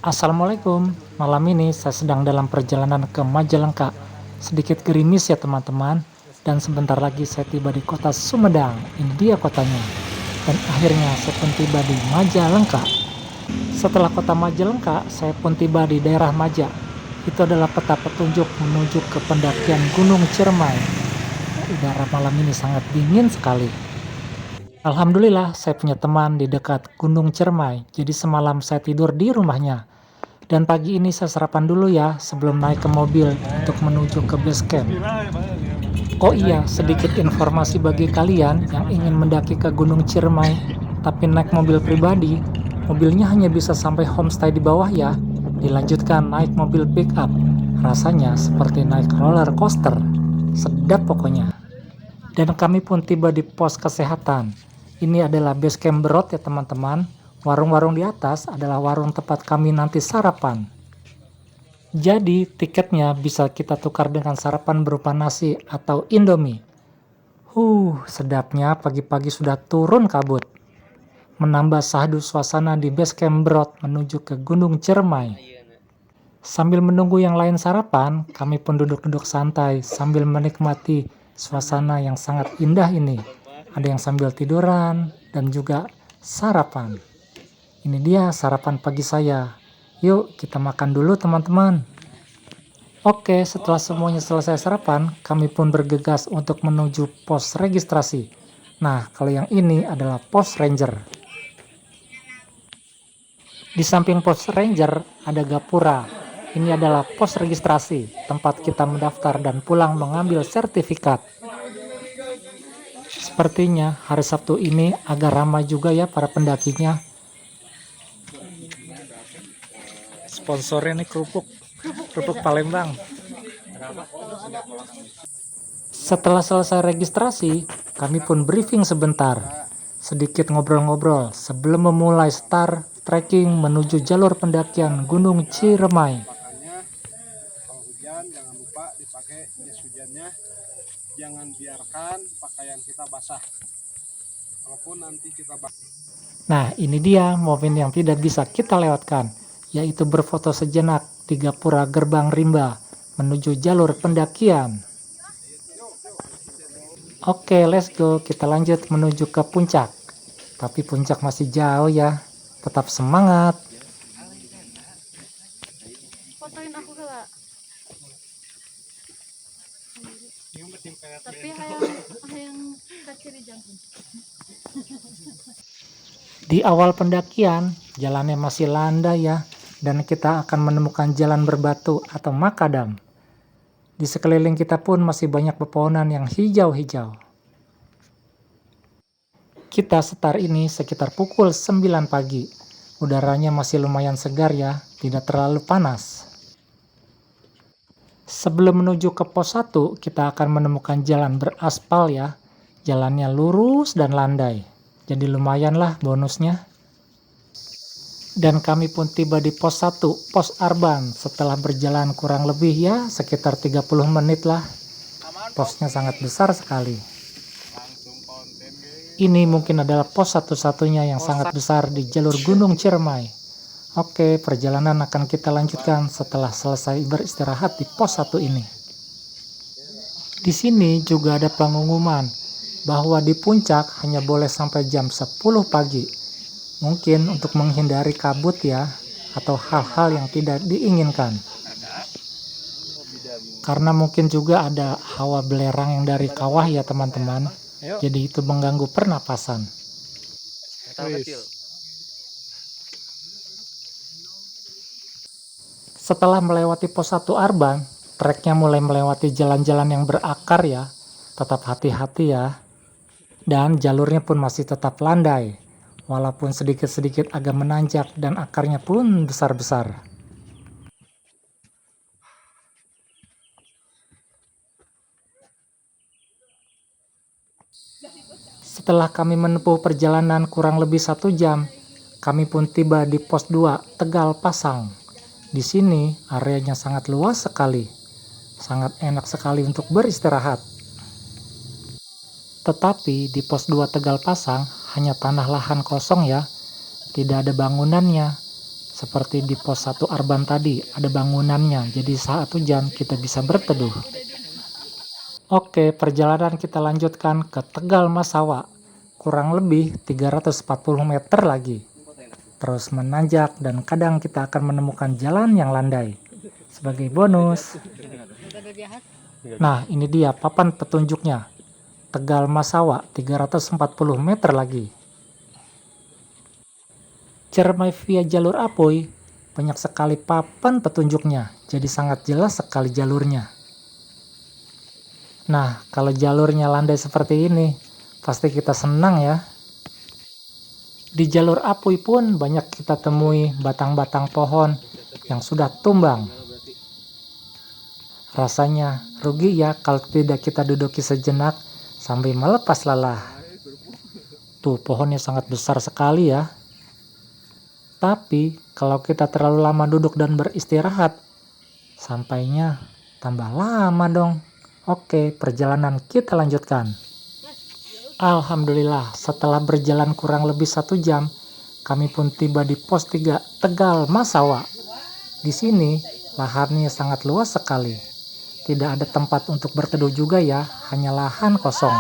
Assalamualaikum, malam ini saya sedang dalam perjalanan ke Majalengka. Sedikit gerimis ya teman-teman, dan sebentar lagi saya tiba di kota Sumedang. Ini dia kotanya. Dan akhirnya saya pun tiba di Majalengka. Setelah kota Majalengka, saya pun tiba di daerah Maja. Itu adalah peta petunjuk menuju ke pendakian Gunung Ciremai. Udara malam ini sangat dingin sekali. Alhamdulillah, saya punya teman di dekat Gunung Ciremai, jadi semalam saya tidur di rumahnya. Dan pagi ini saya sarapan dulu ya sebelum naik ke mobil untuk menuju ke base camp. Oh iya, sedikit informasi bagi kalian yang ingin mendaki ke Gunung Ciremai tapi naik mobil pribadi. Mobilnya hanya bisa sampai homestay di bawah ya. Dilanjutkan naik mobil pick up. Rasanya seperti naik roller coaster. Sedap pokoknya. Dan kami pun tiba di pos kesehatan. Ini adalah base camp Berot ya teman-teman. Warung-warung di atas adalah warung tempat kami nanti sarapan. Jadi tiketnya bisa kita tukar dengan sarapan berupa nasi atau Indomie. Sedapnya pagi-pagi sudah turun kabut. Menambah sahdu suasana di base camp Berot menuju ke Gunung Ciremai. Sambil menunggu yang lain sarapan, kami pun duduk-duduk santai sambil menikmati suasana yang sangat indah ini. Ada yang sambil tiduran dan juga sarapan. Ini dia sarapan pagi saya. Yuk kita makan dulu teman-teman. Oke, setelah semuanya selesai sarapan, kami pun bergegas untuk menuju pos registrasi. Nah, kalau yang ini adalah pos ranger. Di samping pos ranger ada gapura. Ini adalah pos registrasi, tempat kita mendaftar dan pulang mengambil sertifikat. Sepertinya hari Sabtu ini agak ramai juga ya para pendakinya. Sponsornya nih kerupuk Palembang. Setelah selesai registrasi, kami pun briefing sebentar. Sedikit ngobrol-ngobrol sebelum memulai start trekking menuju jalur pendakian Gunung Ciremai. Kalau hujan jangan lupa dipakai jas hujannya. Jangan biarkan pakaian kita basah. Walaupun nanti kita basah. Nah, ini dia momen yang tidak bisa kita lewatkan, yaitu berfoto sejenak di gapura gerbang rimba menuju jalur pendakian. Oke, let's go. Kita lanjut menuju ke puncak. Tapi puncak masih jauh ya. Tetap semangat. Fotoin aku kala. Tapi hayang kaciri jangkung. Di awal pendakian, jalannya masih landai ya, dan kita akan menemukan jalan berbatu atau makadam. Di sekeliling kita pun masih banyak pepohonan yang hijau-hijau. Kita start ini sekitar pukul 9 pagi. Udaranya masih lumayan segar ya, tidak terlalu panas. Sebelum menuju ke pos 1, kita akan menemukan jalan beraspal ya. Jalannya lurus dan landai. Jadi lumayan lah bonusnya. Dan kami pun tiba di pos 1, pos Arban, setelah berjalan kurang lebih ya sekitar 30 menit lah. Posnya sangat besar sekali. Ini mungkin adalah pos satu-satunya yang sangat besar di jalur Gunung Ciremai. Oke, perjalanan akan kita lanjutkan setelah selesai beristirahat di pos 1 ini. Di sini juga ada pengumuman bahwa di puncak hanya boleh sampai jam 10 pagi. Mungkin untuk menghindari kabut ya, atau hal-hal yang tidak diinginkan. Karena mungkin juga ada hawa belerang yang dari kawah ya teman-teman. Jadi itu mengganggu pernapasan. Setelah melewati pos 1 Arban, treknya mulai melewati jalan-jalan yang berakar ya. Tetap hati-hati ya. Dan jalurnya pun masih tetap landai. Walaupun sedikit-sedikit agak menanjak dan akarnya pun besar-besar. Setelah kami menempuh perjalanan kurang lebih 1 jam, kami pun tiba di pos 2 Tegal Pasang. Di sini areanya sangat luas sekali. Sangat enak sekali untuk beristirahat. Tetapi di pos 2 Tegal Pasang hanya tanah lahan kosong ya. Tidak ada bangunannya. Seperti di pos 1 Arban tadi, ada bangunannya, jadi saat hujan kita bisa berteduh. Oke, perjalanan kita lanjutkan ke Tegal Masawa, kurang lebih 340 meter lagi. Terus menanjak dan kadang kita akan menemukan jalan yang landai. Sebagai bonus. Nah, ini dia papan petunjuknya. Tegal Masawa, 340 meter lagi. Cermai via jalur Apoy, banyak sekali papan petunjuknya, jadi sangat jelas sekali jalurnya. Nah, kalau jalurnya landai seperti ini, pasti kita senang ya. Di jalur Apoy pun banyak kita temui batang-batang pohon yang sudah tumbang. Rasanya rugi ya kalau tidak kita duduki sejenak sambil melepas lelah. Tuh, pohonnya sangat besar sekali ya. Tapi kalau kita terlalu lama duduk dan beristirahat, sampainya tambah lama dong. Oke, perjalanan kita lanjutkan. Alhamdulillah, setelah berjalan kurang lebih 1 jam, kami pun tiba di pos 3 Tegal Masawa. Di sini, lahannya sangat luas sekali. Tidak ada tempat untuk berteduh juga ya, hanya lahan kosong.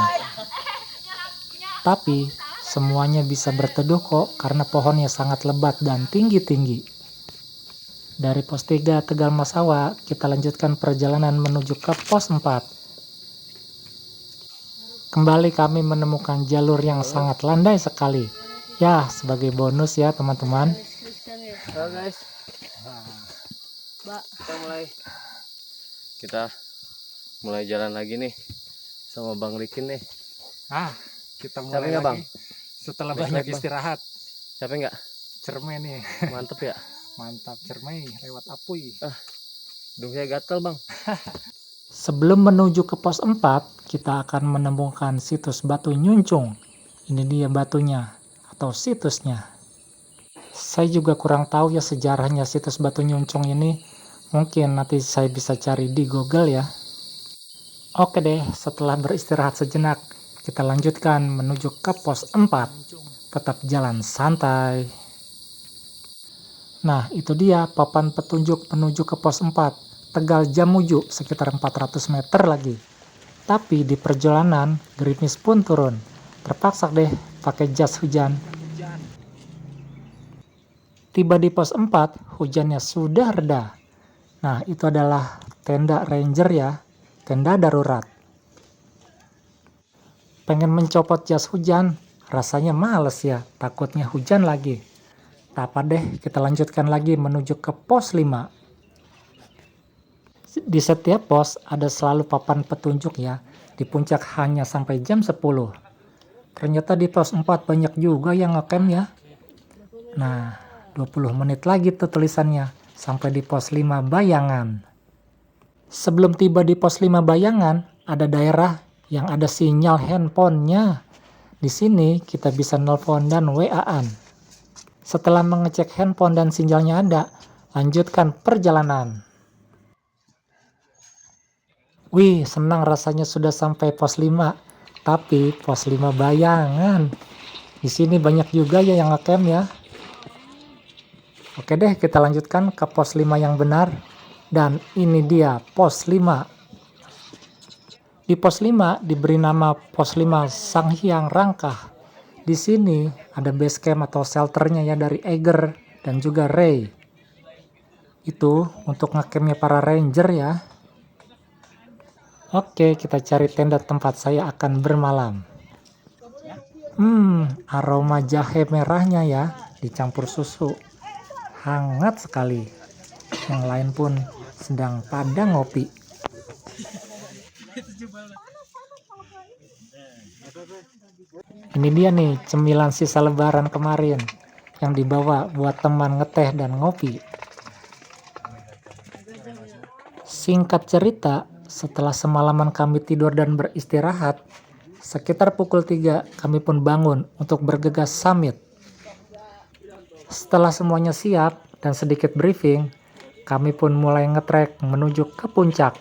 Tapi, semuanya bisa berteduh kok karena pohonnya sangat lebat dan tinggi-tinggi. Dari pos 3 Tegal Masawa, kita lanjutkan perjalanan menuju ke pos 4. Kembali kami menemukan jalur yang sangat landai sekali. Ya, sebagai bonus ya teman-teman. Halo guys, kita mulai jalan lagi nih sama Bang Rikin nih. Kita Capek nggak, Bang? Setelah Baik, banyak Bang. istirahat. Capek nggak? Cermai nih. Mantep ya? Mantap, cermai lewat Apuy. Hidungnya gatel Bang. Sebelum menuju ke pos 4, kita akan menemukan situs Batu Nyuncung. Ini dia batunya atau situsnya. Saya juga kurang tahu ya sejarahnya situs Batu Nyuncung ini. Mungkin nanti saya bisa cari di Google ya. Oke deh, setelah beristirahat sejenak, kita lanjutkan menuju ke pos 4. Tetap jalan santai. Nah, itu dia papan petunjuk menuju ke pos 4. Tegal Jamuju, sekitar 400 meter lagi. Tapi di perjalanan, gerimis pun turun. Terpaksa deh pakai jas hujan. Tiba di pos 4, hujannya sudah reda. Nah, itu adalah tenda ranger ya, tenda darurat. Pengen mencopot jas hujan, rasanya males ya, takutnya hujan lagi. Tak apa deh, kita lanjutkan lagi menuju ke pos 5. Di setiap pos ada selalu papan petunjuk ya, di puncak hanya sampai jam 10. Ternyata di pos 4 banyak juga yang ngecamp ya. Nah, 20 menit lagi tuh tulisannya, sampai di pos 5 Bayangan. Sebelum tiba di pos 5 Bayangan, ada daerah yang ada sinyal handphonenya. Di sini kita bisa nelpon dan WA-an. Setelah mengecek handphone dan sinyalnya ada, lanjutkan perjalanan. Wih, senang rasanya sudah sampai pos 5. Tapi pos 5 Bayangan. Di sini banyak juga ya yang ngecamp ya. Oke deh, kita lanjutkan ke pos 5 yang benar. Dan ini dia pos 5. Di pos 5 diberi nama pos 5 Sanghyang Rangkah. Di sini ada base camp atau shelternya ya dari Eiger dan juga Ray. Itu untuk ngecampnya para ranger ya. Oke, kita cari tenda tempat saya akan bermalam. Aroma jahe merahnya ya, dicampur susu. Hangat sekali. Yang lain pun sedang pada ngopi. Ini dia nih, cemilan sisa lebaran kemarin yang dibawa buat teman ngeteh dan ngopi. Singkat cerita, setelah semalaman kami tidur dan beristirahat, sekitar pukul 3 kami pun bangun untuk bergegas summit. Setelah semuanya siap dan sedikit briefing, kami pun mulai ngetrek menuju ke puncak.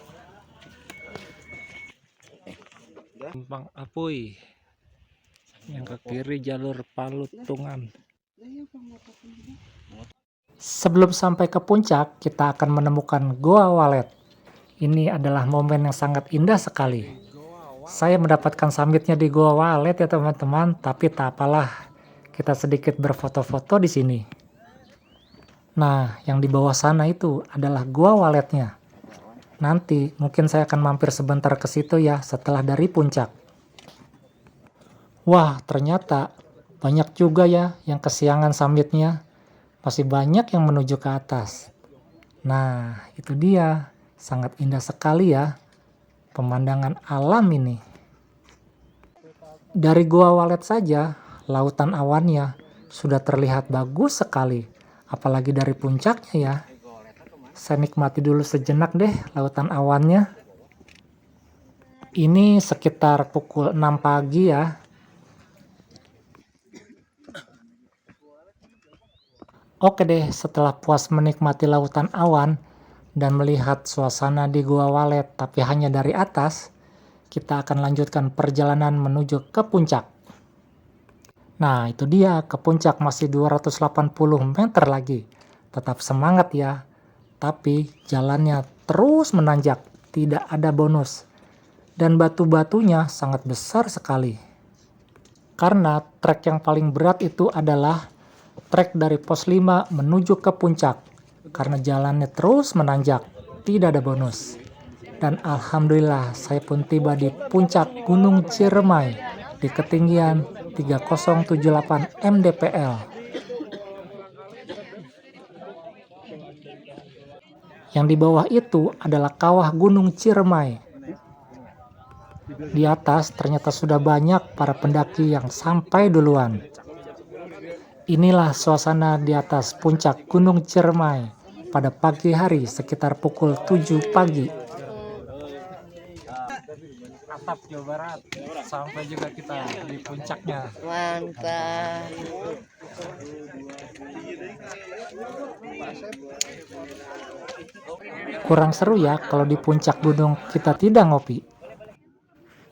Simpang Apuy, yang ke kiri jalur Palutungan. Sebelum sampai ke puncak, kita akan menemukan Goa Walet. Ini adalah momen yang sangat indah sekali. Saya mendapatkan summitnya di Goa Walet ya teman-teman, tapi tak apalah, kita sedikit berfoto-foto di sini. Nah, yang di bawah sana itu adalah Goa Waletnya. Nanti mungkin saya akan mampir sebentar ke situ ya setelah dari puncak. Wah, ternyata banyak juga ya yang kesiangan summitnya. Masih banyak yang menuju ke atas. Nah, itu dia. Sangat indah sekali ya pemandangan alam ini. Dari Goa Walet saja, lautan awannya sudah terlihat bagus sekali. Apalagi dari puncaknya ya. Saya nikmati dulu sejenak deh lautan awannya. Ini sekitar pukul 6 pagi ya. Oke deh, setelah puas menikmati lautan awan dan melihat suasana di Goa Walet tapi hanya dari atas, kita akan lanjutkan perjalanan menuju ke puncak. Nah, itu dia, ke puncak masih 280 meter lagi. Tetap semangat ya. Tapi jalannya terus menanjak, tidak ada bonus. Dan batu-batunya sangat besar sekali. Karena trek yang paling berat itu adalah trek dari pos 5 menuju ke puncak. Karena jalannya terus menanjak, tidak ada bonus. Dan alhamdulillah saya pun tiba di puncak Gunung Ciremai di ketinggian 3078 mdpl. Yang di bawah itu adalah kawah Gunung Ciremai. Di atas ternyata sudah banyak para pendaki yang sampai duluan. Inilah suasana di atas puncak Gunung Ciremai pada pagi hari sekitar pukul 7 pagi. Atap Jawa Barat, sampai juga kita di puncaknya. Mantap. Kurang seru ya kalau di puncak gunung kita tidak ngopi.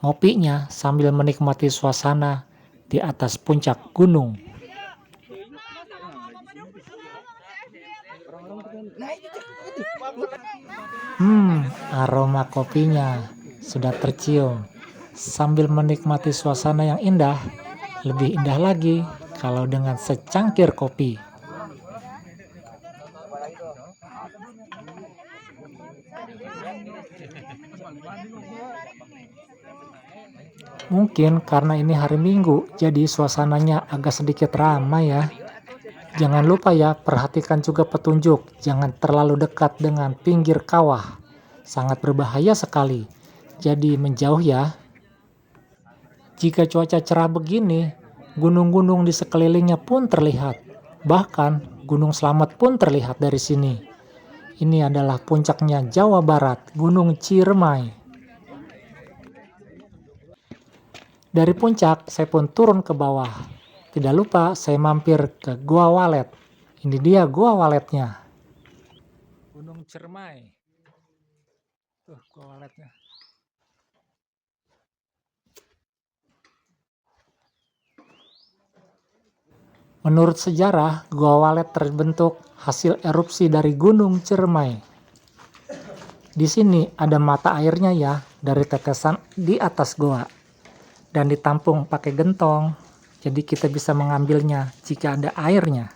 Ngopinya sambil menikmati suasana di atas puncak gunung. Aroma kopinya sudah tercium. Sambil menikmati suasana yang indah, lebih indah lagi kalau dengan secangkir kopi. Mungkin karena ini hari Minggu, jadi suasananya agak sedikit ramai ya. Jangan lupa ya, perhatikan juga petunjuk. Jangan terlalu dekat dengan pinggir kawah. Sangat berbahaya sekali. Jadi menjauh ya. Jika cuaca cerah begini, gunung-gunung di sekelilingnya pun terlihat. Bahkan Gunung Slamet pun terlihat dari sini. Ini adalah puncaknya Jawa Barat, Gunung Ciremai. Dari puncak, saya pun turun ke bawah. Tidak lupa, saya mampir ke Goa Walet. Ini dia Goa Waletnya. Gunung Ciremai. Tuh, Goa Waletnya. Menurut sejarah, Goa Walet terbentuk hasil erupsi dari Gunung Ciremai. Di sini ada mata airnya ya, dari tetesan di atas goa. Dan ditampung pakai gentong, jadi kita bisa mengambilnya jika ada airnya.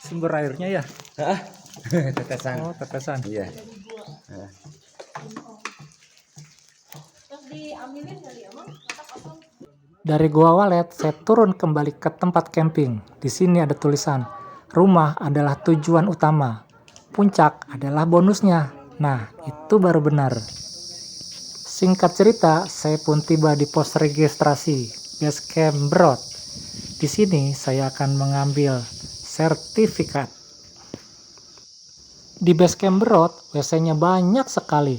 Sumber airnya ya? Tetesan. Oh, tetesan. Iya. Dari Goa Walet, saya turun kembali ke tempat camping. Di sini ada tulisan, rumah adalah tujuan utama. Puncak adalah bonusnya. Nah, itu baru benar. Singkat cerita, saya pun tiba di pos registrasi Base Camp Brod. Di sini saya akan mengambil sertifikat. Di Base Camp Brod, WC-nya banyak sekali.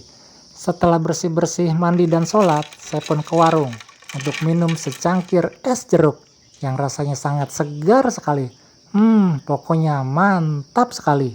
Setelah bersih-bersih, mandi dan sholat, saya pun ke warung untuk minum secangkir es jeruk yang rasanya sangat segar sekali. Pokoknya mantap sekali.